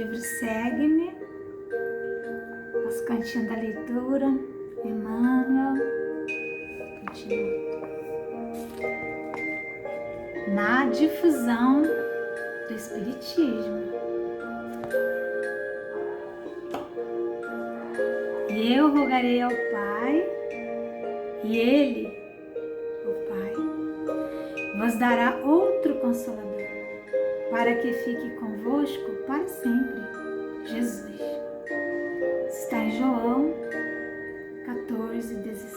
livro Segue-me, as cantinhas da leitura, Emmanuel, continua. Na difusão do Espiritismo. E eu rogarei ao Pai, e Ele, o Pai, vos dará outro Consolador, para que fique convosco para sempre, Jesus. Está em João 14:16.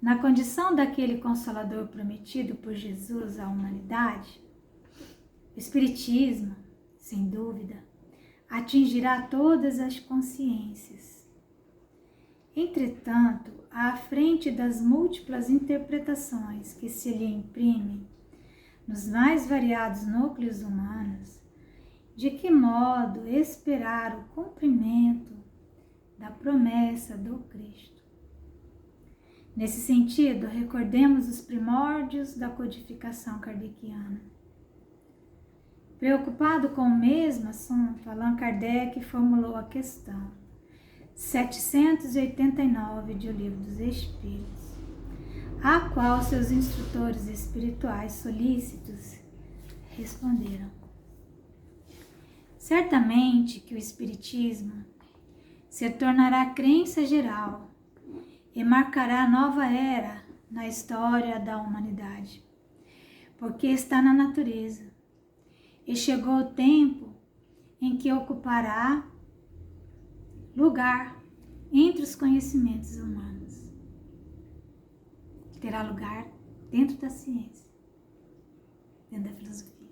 Na condição daquele Consolador prometido por Jesus à humanidade, o Espiritismo, sem dúvida, atingirá todas as consciências. Entretanto, à frente das múltiplas interpretações que se lhe imprimem nos mais variados núcleos humanos, de que modo esperar o cumprimento da promessa do Cristo? Nesse sentido, recordemos os primórdios da codificação kardeciana. Preocupado com o mesmo assunto, Allan Kardec formulou a questão 789 de O Livro dos Espíritos, a qual seus instrutores espirituais solícitos responderam. Certamente que o Espiritismo se tornará crença geral e marcará nova era na história da humanidade, porque está na natureza, e chegou o tempo em que ocupará lugar entre os conhecimentos humanos. Terá lugar dentro da ciência, dentro da filosofia.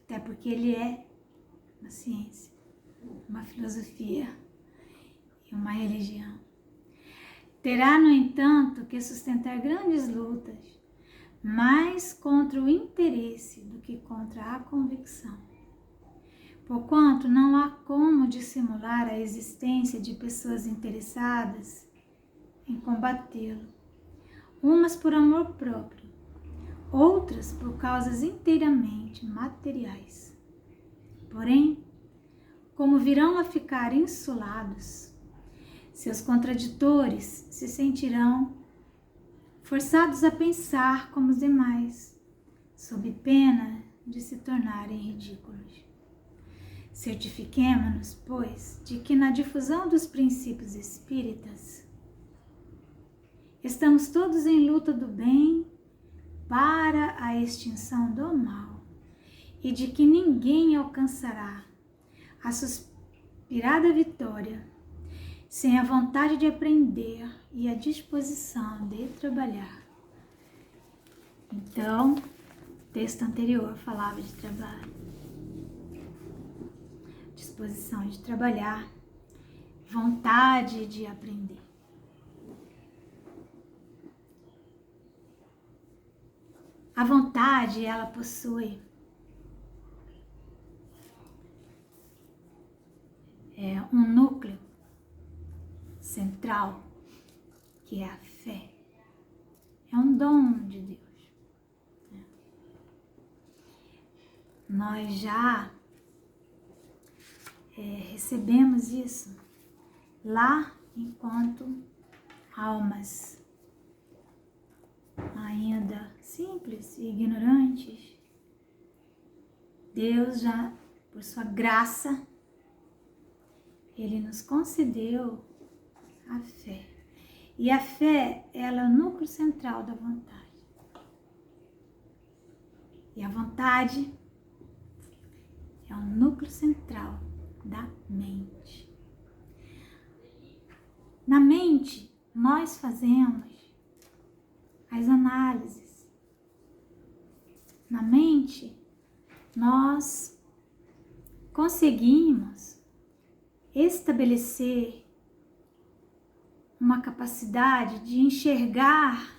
Até porque ele é uma ciência, uma filosofia e uma religião. Terá, no entanto, que sustentar grandes lutas, mais contra o interesse do que contra a convicção. Porquanto não há como dissimular a existência de pessoas interessadas em combatê-lo, umas por amor próprio, outras por causas inteiramente materiais. Porém, como virão a ficar insulados, seus contraditores se sentirão forçados a pensar como os demais, sob pena de se tornarem ridículos. Certifiquemo-nos, pois, de que na difusão dos princípios espíritas estamos todos em luta do bem para a extinção do mal, e de que ninguém alcançará a suspirada vitória sem a vontade de aprender e a disposição de trabalhar. Então, o texto anterior falava de trabalho, disposição de trabalhar, vontade de aprender. A vontade, ela possui um núcleo central, que é a fé. É um dom de Deus. Nós já recebemos isso lá enquanto almas ainda simples e ignorantes. Deus já, por sua graça, Ele nos concedeu a fé. E a fé, ela é o núcleo central da vontade. E a vontade é o núcleo central da mente. Na mente, nós fazemos as análises. Na mente, nós conseguimos estabelecer uma capacidade de enxergar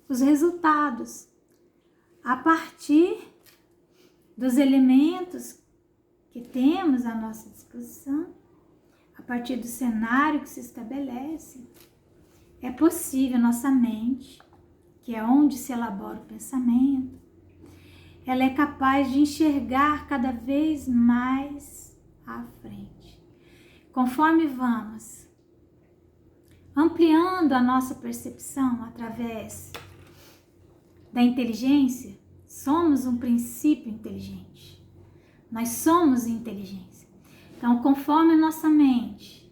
os resultados a partir dos elementos que temos à nossa disposição, a partir do cenário que se estabelece, é possível nossa mente, que é onde se elabora o pensamento, ela é capaz de enxergar cada vez mais à frente. Conforme vamos ampliando a nossa percepção através da inteligência, somos um princípio inteligente. Nós somos inteligência. Então, conforme a nossa mente,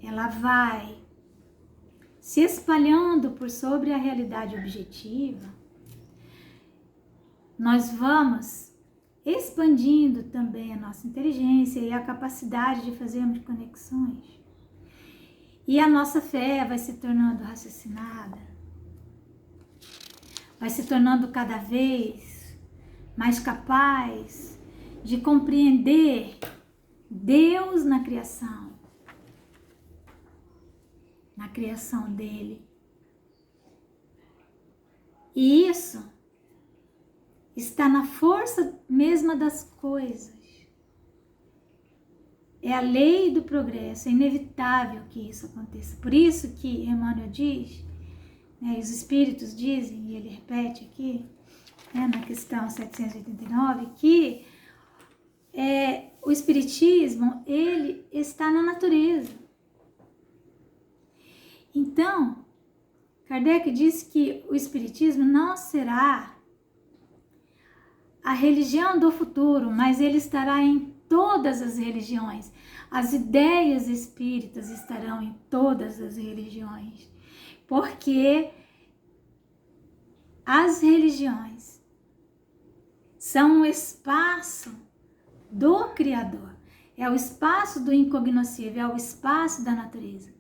ela vai se espalhando por sobre a realidade objetiva, nós vamos expandindo também a nossa inteligência e a capacidade de fazermos conexões. E a nossa fé vai se tornando raciocinada, vai se tornando cada vez mais capaz de compreender Deus na criação dele. E isso está na força mesma das coisas. É a lei do progresso, é inevitável que isso aconteça. Por isso que Emmanuel diz, né, os espíritos dizem, e ele repete aqui, né, na questão 789, que o espiritismo, ele está na natureza. Então, Kardec diz que o espiritismo não será a religião do futuro, mas ele estará em todas as religiões. As ideias espíritas estarão em todas as religiões, porque as religiões são um espaço do Criador, é o espaço do incognoscível, é o espaço da natureza.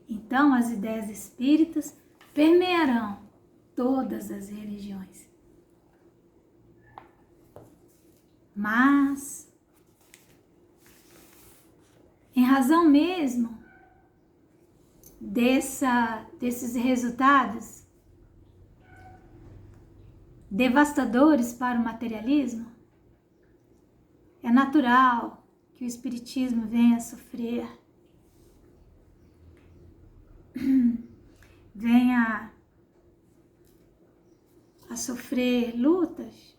Então, as ideias espíritas permearão todas as religiões. Mas, em razão mesmo desses resultados devastadores para o materialismo, é natural que o espiritismo venha a sofrer, venha a sofrer lutas,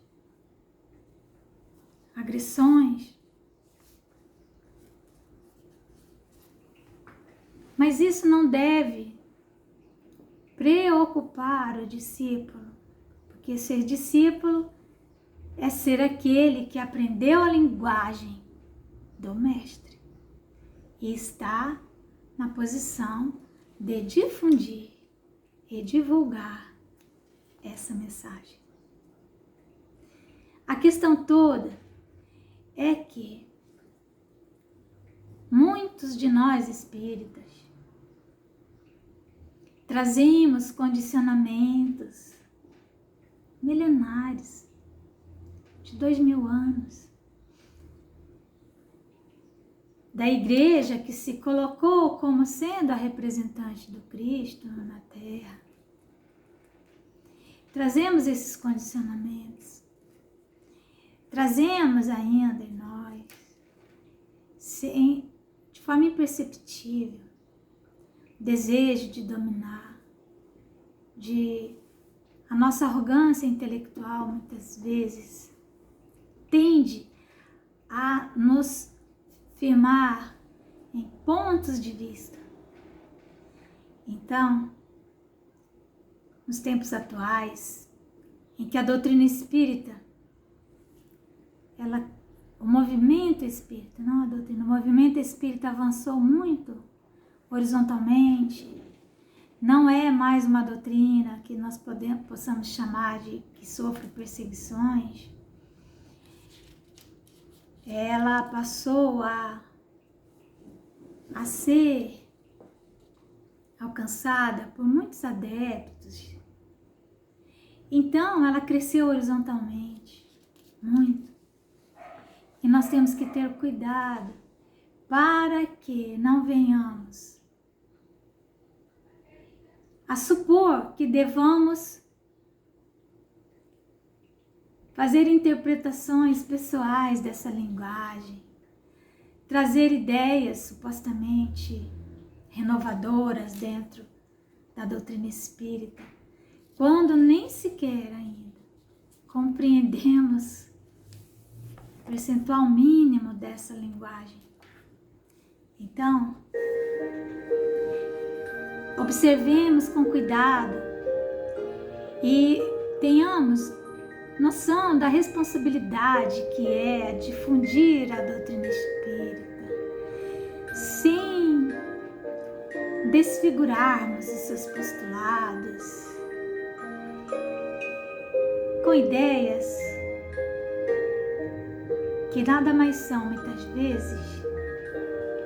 agressões. Mas isso não deve preocupar o discípulo, porque ser discípulo é ser aquele que aprendeu a linguagem do mestre e está na posição de difundir e divulgar essa mensagem. A questão toda é que muitos de nós espíritas trazemos condicionamentos milenares de 2000 anos da igreja que se colocou como sendo a representante do Cristo na Terra. Trazemos esses condicionamentos, trazemos ainda em nós, de forma imperceptível, desejo de dominar, a nossa arrogância intelectual muitas vezes tende a nos firmar em pontos de vista. Então, nos tempos atuais, em que a doutrina espírita, o movimento espírita, não a doutrina, o movimento espírita avançou muito horizontalmente, não é mais uma doutrina que nós possamos chamar de que sofre perseguições. Ela passou a ser alcançada por muitos adeptos. Então, ela cresceu horizontalmente, muito. E nós temos que ter cuidado para que não venhamos a supor que devamos fazer interpretações pessoais dessa linguagem, trazer ideias supostamente renovadoras dentro da doutrina espírita, quando nem sequer ainda compreendemos o percentual mínimo dessa linguagem. Então, observemos com cuidado e tenhamos noção da responsabilidade que é difundir a doutrina espírita, sem desfigurarmos os seus postulados, com ideias que nada mais são, muitas vezes,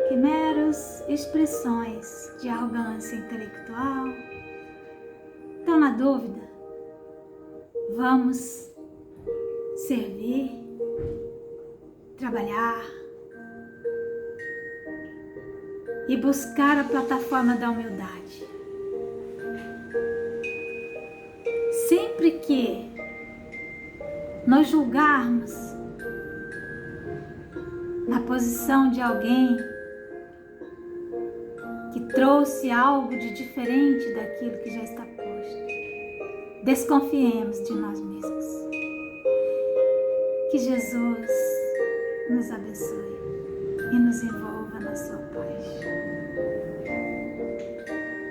que meras expressões de arrogância intelectual. Então, na dúvida, vamos servir, trabalhar e buscar a plataforma da humildade. Sempre que nós julgarmos na posição de alguém que trouxe algo de diferente daquilo que já está posto, desconfiemos de nós mesmos. Que Jesus nos abençoe e nos envolva na sua paz.